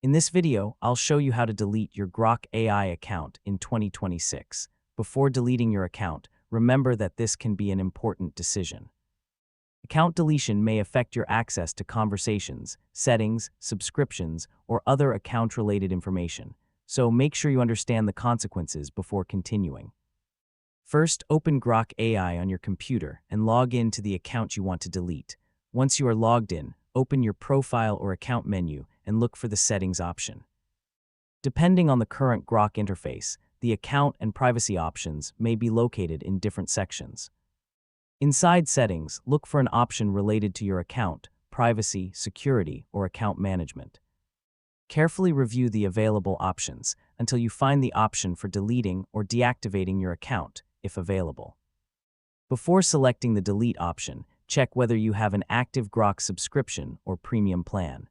In this video, I'll show you how to delete your Grok AI account in 2026. Before deleting your account, remember that this can be an important decision. Account deletion may affect your access to conversations, settings, subscriptions, or other account-related information, so make sure you understand the consequences before continuing. First, open Grok AI on your computer and log in to the account you want to delete. Once you are logged in, open your profile or account menu and look for the settings option. Depending on the current Grok interface, the account and privacy options may be located in different sections. Inside settings, look for an option related to your account, privacy, security, or account management. Carefully review the available options until you find the option for deleting or deactivating your account, if available. Before selecting the delete option, check whether you have an active Grok subscription or premium plan.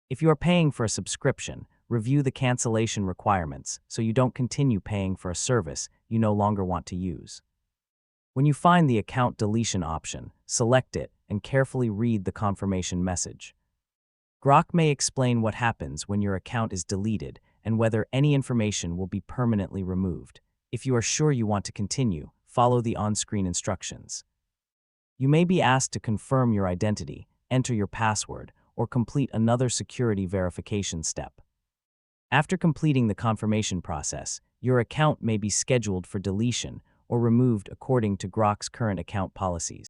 If you are paying for a subscription, review the cancellation requirements so you don't continue paying for a service you no longer want to use. When you find the account deletion option, select it and carefully read the confirmation message. Grok may explain what happens when your account is deleted and whether any information will be permanently removed. If you are sure you want to continue, follow the on-screen instructions. You may be asked to confirm your identity, enter your password, or complete another security verification step. After completing the confirmation process, your account may be scheduled for deletion or removed according to Grok's current account policies.